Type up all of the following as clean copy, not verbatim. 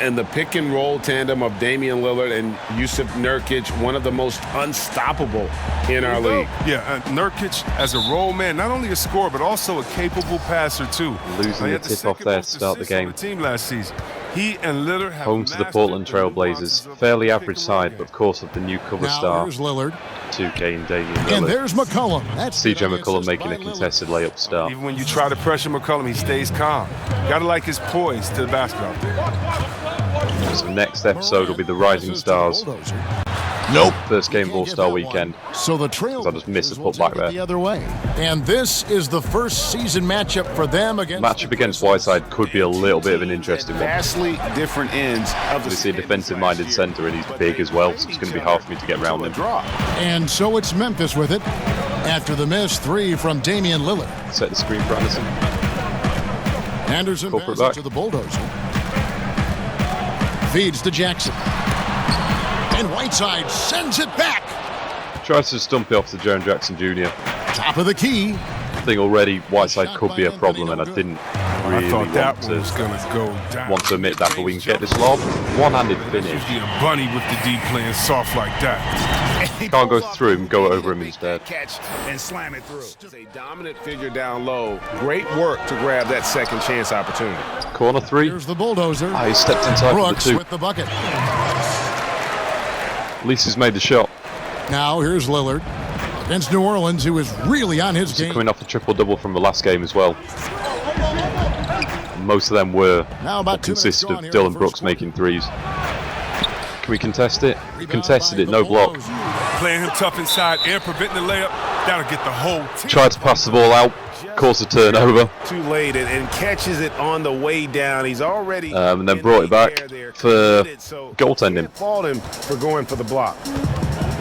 And the pick and roll tandem of Damian Lillard and Jusuf Nurkic, one of the most unstoppable in our league. Yeah, Nurkic as a role man, not only a scorer, but also a capable passer too. Losing the tip off there to start the game. Team last season. He and Lillard have home to the Portland Trailblazers. Fairly average side, but of course with the new cover star. Here's Lillard. 2K and Damian Lillard. And there's McCollum. That's CJ McCollum making a contested layup start. Even when you try to pressure McCollum, he stays calm. Gotta like his poise to the basket out there. So next episode will be the Rising Stars. Nope. First game of All-Star Weekend. So the trail I just missed the putback there. The other way. And this is the first season matchup for them against. Matchup against Whiteside could be a little bit of an interesting one. Vastly different ends of the Obviously a defensive-minded center, and he's big as well, so it's going to be hard for me to get around him. And so it's Memphis with it after the missed three from Damian Lillard. Set the screen for Anderson. Anderson Corporate passes back to the bulldozer. Feeds to Jackson. And Whiteside sends it back. Tries to stump it off to Jaren Jackson Jr. Top of the key. I think already Whiteside could be a problem, and I didn't really want to admit that, but we can get this lob. One-handed finish. Usually a bunny with the D playing soft like that. Can't go through him, go over him instead. Catch and slam it through. A dominant figure down low. Great work to grab that second chance opportunity. Corner three. Here's the bulldozer. He stepped inside Brooks for the two. with the bucket. At least he's made the shot. Now here's Lillard against New Orleans, who is really on his game. Coming off a triple-double from the last game as well. And most of them were consisted of Dylan Brooks making threes. Can we contest it? Contested it, no block. Playing him tough inside, air preventing the layup. That'll get the whole team. Tried to pass the ball out, caused a turnover. Too late and catches it on the way down. He's already and then brought it back for goaltending. Fault him for going for the block.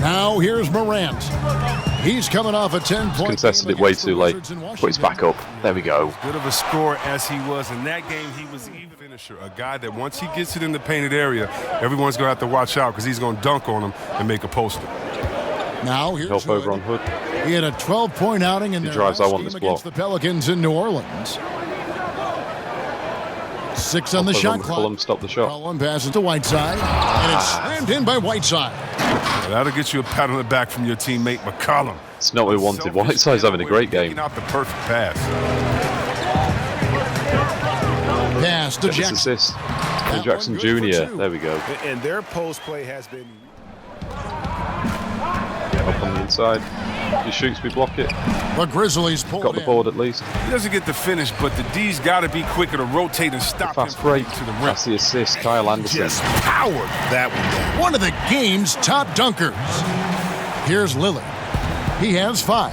Now here's Morant. He's coming off a 10-point. Contested it way too late. Put his back up. There we go. Good of a scorer as he was in that game. He was even finisher, a guy that once he gets it in the painted area, everyone's gonna have to watch out because he's gonna dunk on him and make a poster. Now here's Help over on Hood. He had a 12-point outing in He their drives, last I want game this against block. the Pelicans in New Orleans. 6 on the shot clock. McCollum stopped the shot. McCollum passes to Whiteside, and it's slammed in by Whiteside. That'll get you a pat on the back from your teammate McCollum. It's not what we wanted. Whiteside's having a great game. Not the perfect pass. Pass to Jackson. Assist. And Jackson Jr. There we go. And their post play has been Up on the inside. He shoots, we block it. The Grizzlies pulled Got the in. board at least. He doesn't get the finish, but the D's got to be quicker to rotate and stop him Fast break. to the rim. That's the assist. Kyle Anderson. just powered that one down. One of the game's top dunkers. Here's Lillard. He has 5.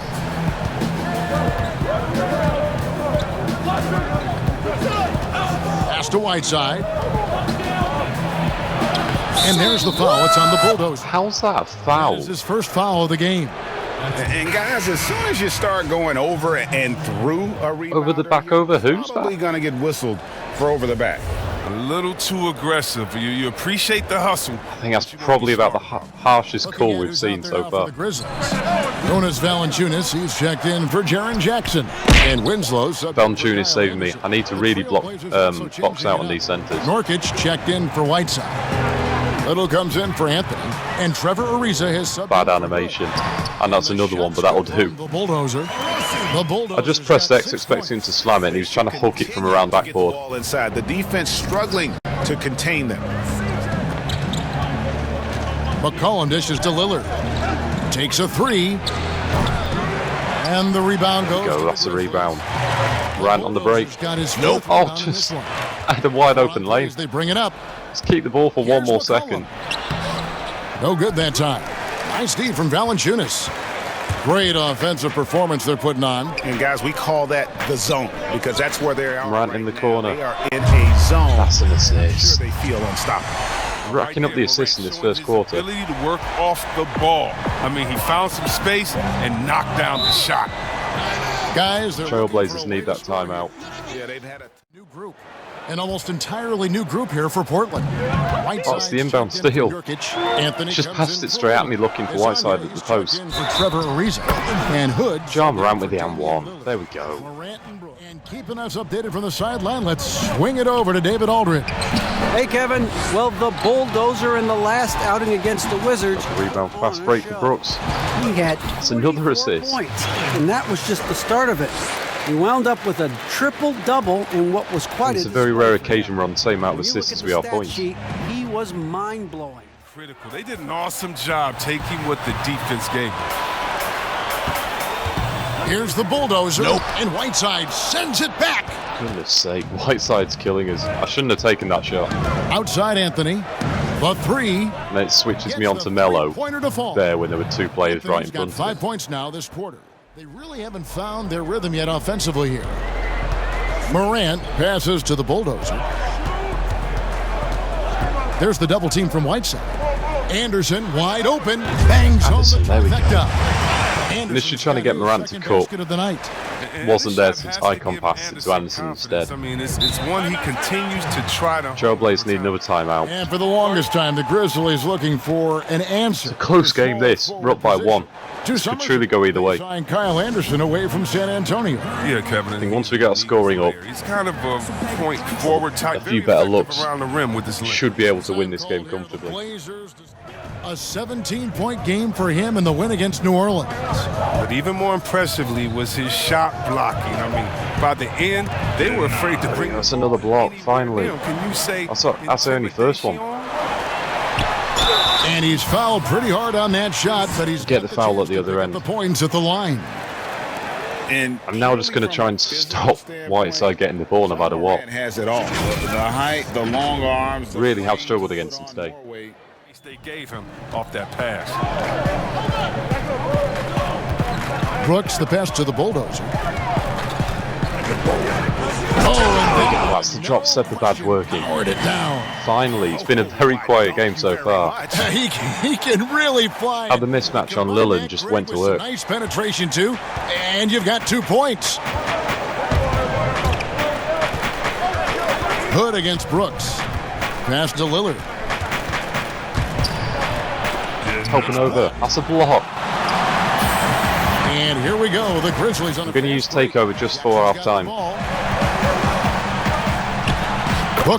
Pass to Whiteside. And there's the foul. It's on the Bulldozer. How's that a foul? It's his first foul of the game. And guys, as soon as you start going over and through a rebounder, Over the back over who's probably back? going to get whistled for over the back. A little too aggressive. You appreciate the hustle. I think that's probably about the harshest call we've seen so far. Jonas Valanciunas, he's checked in for Jaren Jackson. And Winslow. Valanciunas saving me. I need to really box out on these centers. Nurkic checked in for Whiteside. Little comes in for Anthony. And Trevor Ariza has subbed. Bad animation. And that's another one, but that'll do. The Bulldozer. I just pressed X expecting him to slam it, and he was trying to hook it from around backboard. Ball inside. The defense struggling to contain them. McCollum dishes to Lillard. Takes a 3. And the rebound goes. Go, that's a rebound. Rant on the break. Got his Nope. Oh, just had a wide open lane. They bring it up. Let's keep the ball for one more second. No good that time. Nice D from Valanciunas. Great offensive performance they're putting on. And guys, we call that the zone because that's where they're out. Right in the corner. They are in a zone. That's an assist. Sure, they feel unstoppable. Racking up the assists in this first quarter. Ability to work off the ball. I mean, he found some space and knocked down the shot. Guys, they're Trailblazers need that timeout. Yeah, they've had a new group. An almost entirely new group here for Portland. That's the inbound steal. Just passed it straight at me looking for Whiteside at the post. Trevor Ariza and Hood. Ja Morant with the M1. There we go. And keeping us updated from the sideline, let's swing it over to David Aldridge. Hey, Kevin. Well, the bulldozer in the last outing against the Wizards. Rebound fast break for Brooks. He had It's another assist. points, and that was just the start of it. He wound up with a triple-double in what was quite It's a very rare occasion we're on the same amount of assists as we are points. He was mind-blowing. Critical. They did an awesome job taking what the defense gave them. Here's the bulldozer. And Whiteside sends it back. Goodness sake, Whiteside's killing us. I shouldn't have taken that shot. Outside Anthony. The three. And then it switches me on to Melo there when there were two players right in front Anthony's got 5 of points now this quarter. They really haven't found their rhythm yet offensively here. Morant passes to the bulldozer. There's the double team from Whiteside. Anderson wide open. Bangs home the trifecta. Initially trying to get Morant to cut. Wasn't there since Icon passed it to Anderson instead. I mean, it's one he continues to try to... Trailblazers need another timeout. And for the longest time, the Grizzlies looking for an answer. It's a close game this. We're up by one. This could truly go either way. Sign Kyle Anderson away from San Antonio. Yeah, Kevin. I think once we get our scoring up, he's kind of a point forward type. a few better looks, around the rim with his should be able to win this game comfortably. A 17-point game for him in the win against New Orleans. But even more impressively was his shot blocking. I mean, by the end, they were afraid to bring... That's another block, finally. Can you say... That's the only first one. And he's fouled pretty hard on that shot, but he's get the foul at the other end. The points at the line. And I'm now just going to try and stop Whiteside getting the ball no matter what. Has it all. The height, the long arms. Really have struggled against him today. They gave him off that pass. Brooks, the pass to the bulldozer. That's the drop step of bad working. Powered it down. Finally, it's been a very quiet game so far. He can really fly. Had the mismatch on Lillard and just went to work. Nice penetration too, and you've got 2 points. Hood against Brooks. Pass to Lillard. Helping over. That's a block. And here we go. The Grizzlies on. I'm going to use takeover just for half-time.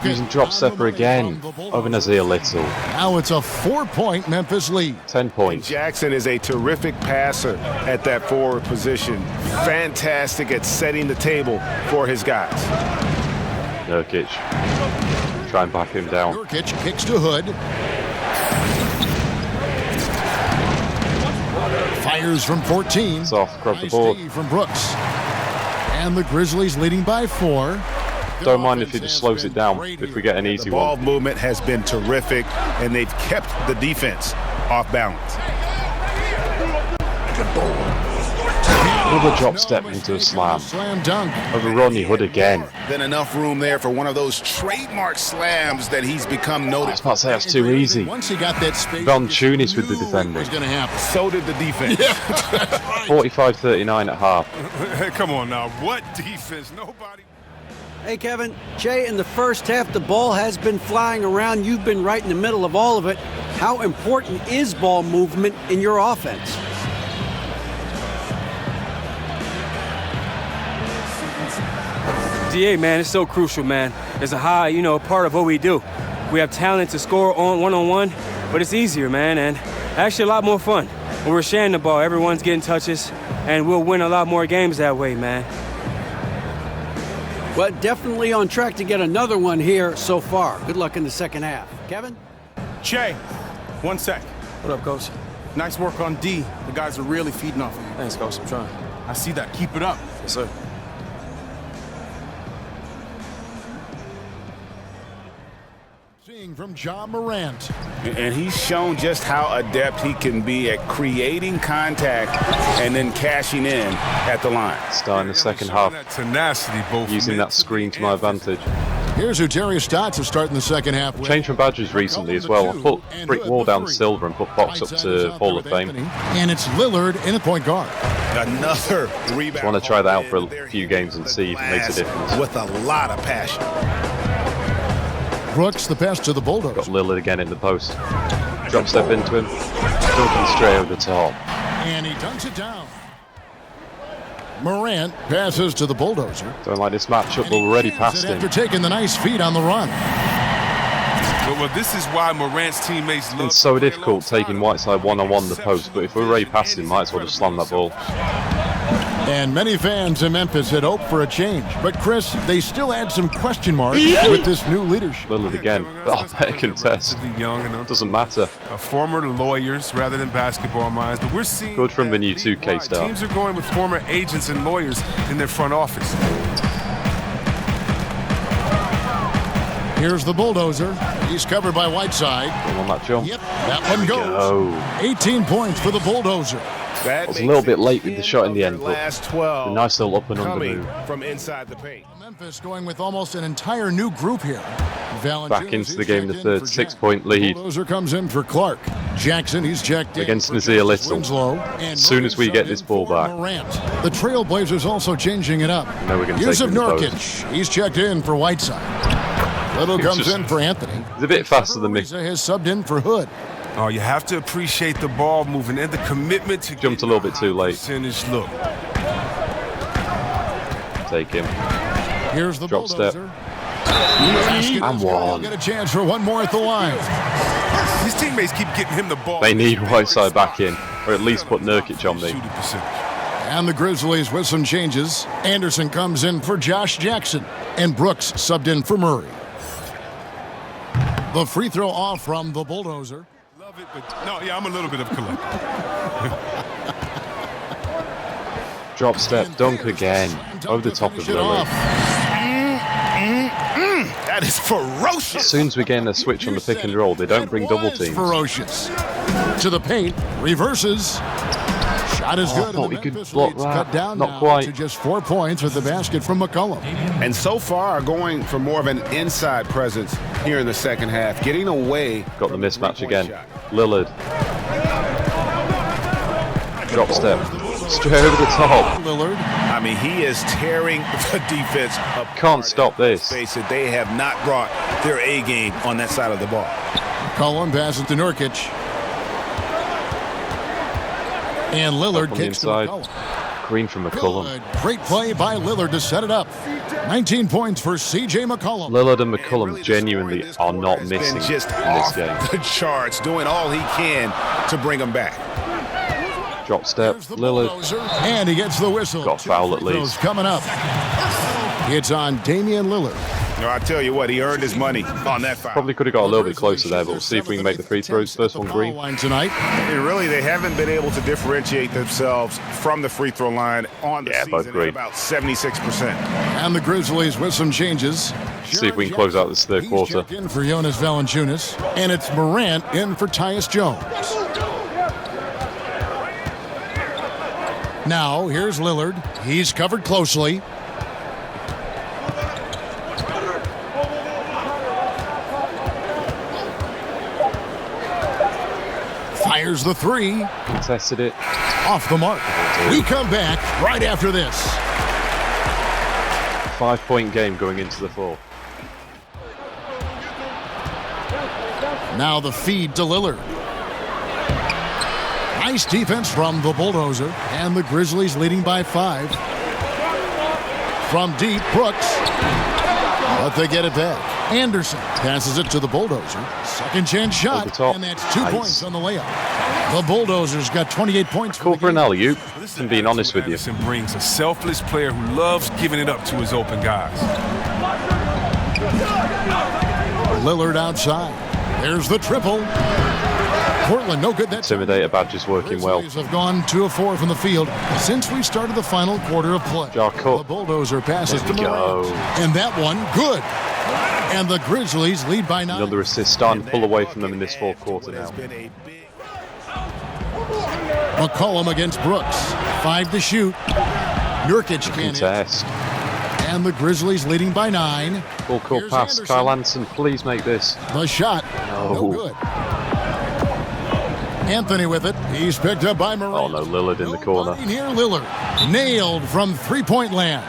Using drop stepper again. Over Nazir Little. Now it's a 4-point Memphis lead. 10 points. Jackson is a terrific passer at that forward position. Fantastic at setting the table for his guys. Nurkic. Try and back him down. Nurkic kicks to Hood. Fires from 14. It's off. Grab the board. From Brooks. And the Grizzlies leading by 4. Don't mind if he just slows it down if we get an easy one. The ball movement has been terrific, and they've kept the defense off balance. Another drop step into a slam. Slam dunk. Over Rodney Hood again. Then enough room there for one of those trademark slams that he's become I was noticed. about to say that's too easy. Once he got that space, Valanciunas with the defending. was going to happen. So did the defense. 45-39 at half. Come on now. What defense? Nobody... Hey, Kevin. Jay, in the first half, the ball has been flying around. You've been right in the middle of all of it. How important is ball movement in your offense? DA, man, it's so crucial, man. It's a high, part of what we do. We have talent to score on one-on-one, but it's easier, man, and actually a lot more fun. When we're sharing the ball, everyone's getting touches, and we'll win a lot more games that way, man. Well, definitely on track to get another one here so far. Good luck in the second half. Kevin? Che, 1 sec. What up, Coach? Nice work on D. The guys are really feeding off of you. Thanks, Coach. I'm trying. I see that. Keep it up. Yes, sir. From Ja Morant. And he's shown just how adept he can be at creating contact and then cashing in at the line. Starting the second half. Tenacity, both using that screen to my advantage. Here's Ujarius Stotts starting the second half. Changed my badges recently as well. I put brick wall down to silver and put box up to Hall of Fame. And it's Lillard in the point guard. Another rebound. I want to try that out for a few games and see if it makes a difference. With a lot of passion. Brooks, the pass to the Bulldozer. Got Lillard again in the post. Drop step into him. Dunking straight over the top. And he dunks it down. Morant passes to the Bulldozer. Don't like this matchup, but we're already past him. After taking the nice feed on the run. Well, this is why Morant's teammates love. It's so difficult taking Whiteside one-on-one in the post, but if we're already past him, might as well just slam that ball. And many fans in Memphis had hoped for a change. But, Chris, they still had some question marks with this new leadership. Lillard again. Oh, better contest. Young and Doesn't matter. former lawyers rather than basketball minds, but we're seeing Good from the new 2K star. teams are going with former agents and lawyers in their front office. Here's the Bulldozer. He's covered by Whiteside. On that jump. Yep, that one goes. Go. 18 points for the Bulldozer. I was a little bit late with the shot in the end, but last 12 a nice little up and under coming move. from inside the paint. Memphis going with almost an entire new group here. Back into the game in the third, 6-point lead. Bulldozer comes in for Clark. Jackson, he's checked in Against for Nazir Little. Winslow. As soon as we get this ball back. Morant. The Trailblazers also changing it up. Now we're going to take Yusuf him in the Nurkic, post. he's checked in for Whiteside. Little comes just- in for Anthony. He's a bit faster than me. Ariza has subbed in for Hood. Oh, you have to appreciate the ball moving and the commitment to Jumped a little bit too late. Percentage look. Take him. Here's the Drop step. Bulldozer. And one. Get a chance for one more at the line. His teammates keep getting him the ball. They need Whiteside back in, or at least put Nurkic on me. Shooting percentage. And the Grizzlies with some changes. Anderson comes in for Josh Jackson. And Brooks subbed in for Murray. The free throw off from the Bulldozer. Love it, but no, yeah, I'm a little bit of a collector. Drop step, dunk again. Over the top of Finish it off. Lillard. That is ferocious. As soon as we get in a switch on the pick and roll, they don't bring double Was teams. ferocious. To the paint, reverses. Shot is Oh, I good. and thought the we could Memphis block lead's that. cut down Not now quite. to just 4 points with the basket from McCollum. And so far, going for more of an inside presence here in the second half, getting away. Got the mismatch again. Lillard. Drop step. Straight over the top. Lillard. I mean, he is tearing the defense apart. Can't stop this. Face it, they have not brought their A game on that side of the ball. McCollum passes to Nurkic. And Lillard Up on the kicks to inside. McCollum. Green from McCollum. Good. Great play by Lillard to set it up. 19 points for C.J. McCollum. Lillard and McCollum genuinely are not Has missing been just in this off game. the charts, doing all he can to bring them back. Drop step. Here's the Lillard. Bulldozer, and he gets the whistle. Got Two foul at free throws least. coming up. It's on Damian Lillard. No, I tell you what, he earned his money on that foul. Probably could have got a little bit closer there, but we'll see if we can make the free throws. First one green. Line tonight. Really, they haven't been able to differentiate themselves from the free throw line on the Yeah, both season green. at about 76%. And the Grizzlies with some changes. See if we can close out this third He's quarter. checked in for Jonas Valanciunas, and it's Morant in for Tyus Jones. Now, here's Lillard. He's covered closely. Fires the three. Contested it. Off the mark. We come back right after this. 5-point game going into the fourth. Now the feed to Lillard. Nice defense from the Bulldozer, and the Grizzlies leading by 5. From deep, Brooks. But they get it back. Anderson passes it to the Bulldozer. Second chance shot, Over the top. and that's 2 Nice. points on the layup. The Bulldozers got 28 points. Call for an the game. alley-oop. And being honest with you. Anderson brings a selfless player who loves giving it up to his open guys. Lillard outside. There's the triple. Portland, no good that time. Intimidator badge is working well. Grizzlies have gone 2 of 4 from the field since we started the final quarter of play. Jar cut. The Bulldozer passes There to we go. Morant. And that one, good. And the Grizzlies lead by 9. Another assist starting to pull away from them in this fourth quarter now. McCollum against Brooks. 5 to shoot. Nurkic can't hit. Contest. And the Grizzlies leading by 9. Full court Here's pass. Anderson. Kyle Anderson, please make this. The shot, no No. good. Anthony with it. He's picked up by Morant. Oh no, Lillard in the corner. Nobody near Lillard. Nailed from three-point land.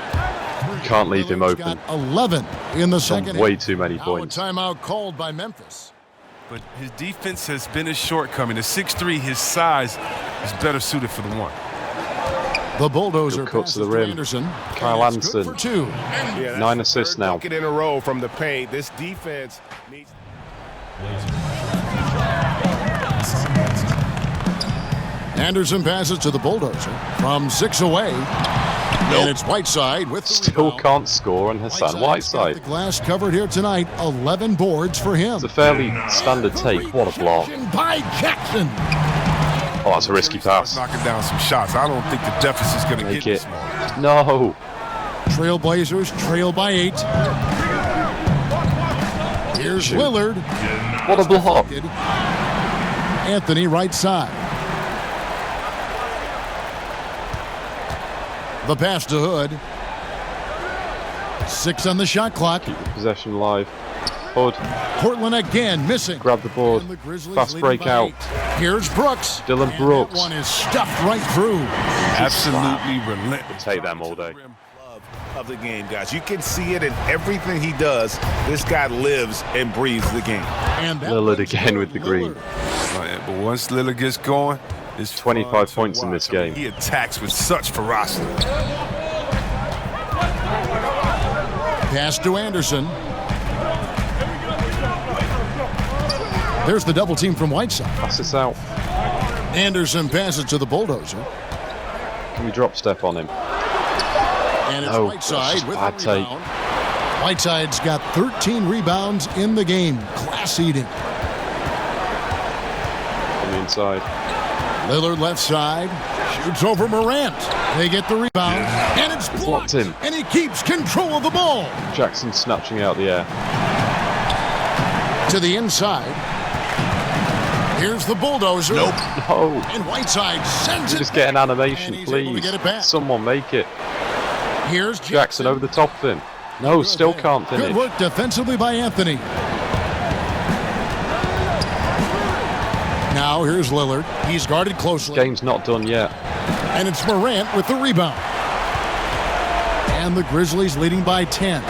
Can't leave him open. Got 11 in the second. Way too many points. Now a timeout called by Memphis. But his defense has been his shortcoming. At 6'3", his size is better suited for the one. The Bulldozer Good cut to the passes rim. Anderson. Kyle And it's good Anderson. for 2. Yeah, 9 assists now. Bucket in a row from the paint. This defense needs. Anderson passes to the Bulldozer from 6 away. And it's Whiteside with the Still rebound. can't score on Hassan got Whiteside. the glass covered here tonight. 11 boards for him. It's a fairly standard take. What a block. By Jackson. Oh, that's a risky pass. Knocking down some shots. I don't think the deficit's going to Make get it. this small. No. Trailblazers trail by 8. Here's Shoot. Lillard. What a block. Anthony right side. The pass to Hood. 6 on the shot clock. Possession live. Hood. Portland again missing. Grab the board. And the Grizzlies Fast leading break by out. 8. Here's Brooks. Dylan And Brooks. that one is stuffed right through. Absolutely relentless. Take them all day. Of the game, guys. You can see it in everything he does. This guy lives and breathes the game. And that Lillard one's again for with the green. Oh, but once Lillard gets going, it's 25 fun to points in watch. this game. He attacks with such ferocity. Pass to Anderson. There's the double team from Whiteside. Pass this out. Anderson passes to the Bulldozer. Can we drop step on him? And it's No, Whiteside that's with bad the take. rebound. Whiteside's got 13 rebounds in the game. Class eating. On the inside. Lillard left side. Shoots over Morant. They get the rebound. And it's blocked. blocked him. And he keeps control of the ball. Jackson snatching out the air. To the inside. Here's the Bulldozer. No. And Whiteside sends it. Just get an back. animation, And he's able to please. get it back. Someone make it. Here's Jackson over the top of him. No, still can't Good finish. work defensively by Anthony. Now here's Lillard. He's guarded closely. Game's not done yet. And it's Morant with the rebound. And the Grizzlies leading by 10.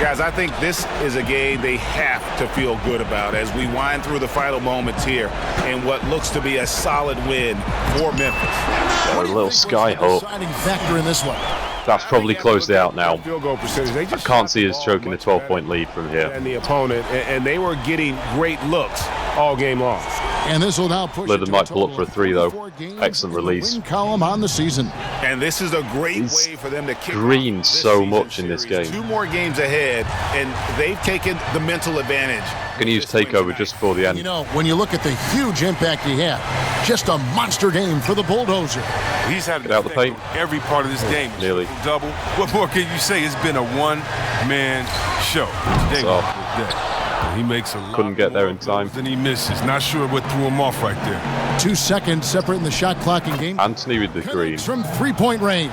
Guys, I think this is a game they have to feel good about as we wind through the final moments here in what looks to be a solid win for Memphis. A little sky hook. Deciding factor in this one. That's probably closed out now. Field goal percentage. They I just can't shot see the us ball choking a much 12-point lead from better here. than the opponent, and they were getting great looks all game long. And this will now push Lillard it to might a pull up total for a three, though. of 44 games Excellent in the release. win column on the season. And this is a great He's way for them to kick greened off this so season much in this series. game. 2 more games ahead, and they've taken the mental advantage. Going to use takeover just before the You end. know, when you look at the huge impact he had, just a monster game for the Bulldozer. He's had Get out the paint. every part of this game. Nearly. Double. What more can you say? It's been a one-man show. Today was off. a good day. He makes a lot Couldn't get there more in time. goals than he misses. Not sure what threw him off right there. 2 seconds separating the shot clock in game. Anthony with the green. Connects from 3-point range.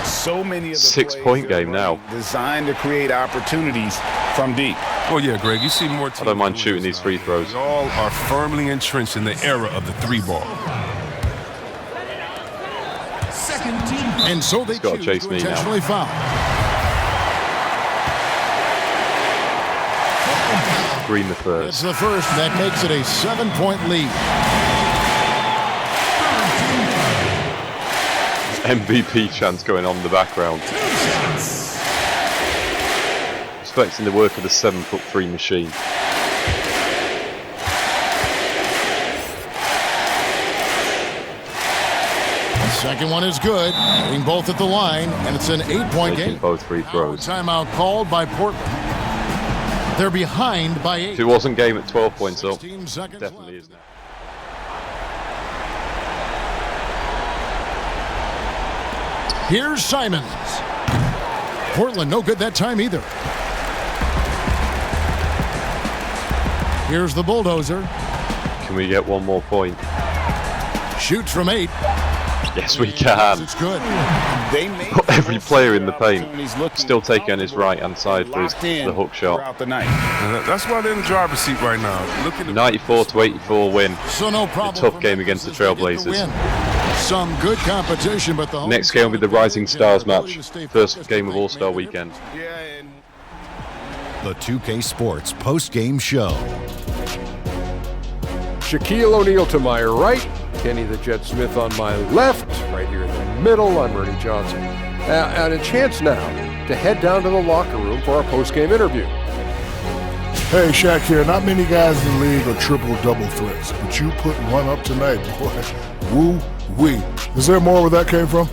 So many of the 6-point plays game now. designed to create opportunities from deep. Well, yeah, Greg, you see more teams. I don't mind doing shooting this these free now. throws. They all are firmly entrenched in the era of the 3-ball. And so they gotta choose chase to me now. intentionally foul. Green the It's first. the first. That makes it a 7-point lead. MVP chants going on in the background. Respecting the work of the 7'3" machine. The second one is good. Hitting both at the line, and it's an 8-point Making game. both free throws. Timeout called by Portland. They're behind by 8. If it wasn't game at 12 points up, 16 seconds definitely left. is now. Here's Simons. Portland no good that time either. Here's the Bulldozer. Can we get one more point? Shoots from 8. Yes, we can. It's good. They made Put every player in the paint. opportunities looking Still taking on his right hand side for locked in the hook shot. throughout the night. And that's why they're in the driver's seat right now. Look at the 94-84 win. So no problem. tough for game Memphis against the as they get the Trailblazers. win. Some good competition, but the Next game will be the Rising Stars match. First game of All-Star Weekend. The 2K Sports post-game show. Shaquille O'Neal to my right, Kenny the Jet Smith on my left, right here in the middle, I'm Ernie Johnson. And a chance now to head down to the locker room for our post-game interview. Hey, Shaq here. Not many guys in the league are triple-double threats, but you put one up tonight, boy. Woo-wee. Is there more where that came from?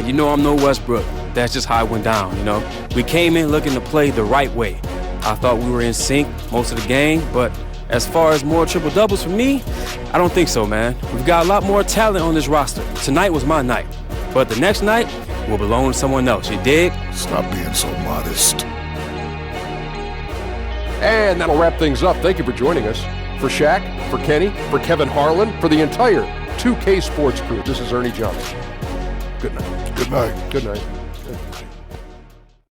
You know I'm no Westbrook. That's just how it went down, you know. We came in looking to play the right way. I thought we were in sync most of the game, but as far as more triple-doubles for me, I don't think so, man. We've got a lot more talent on this roster. Tonight was my night, but the next night will belong to someone else, you dig? Stop being so modest. And that'll wrap things up. Thank you for joining us. For Shaq, for Kenny, for Kevin Harlan, for the entire 2K Sports crew, this is Ernie Johnson. Good night. Good night. Good night.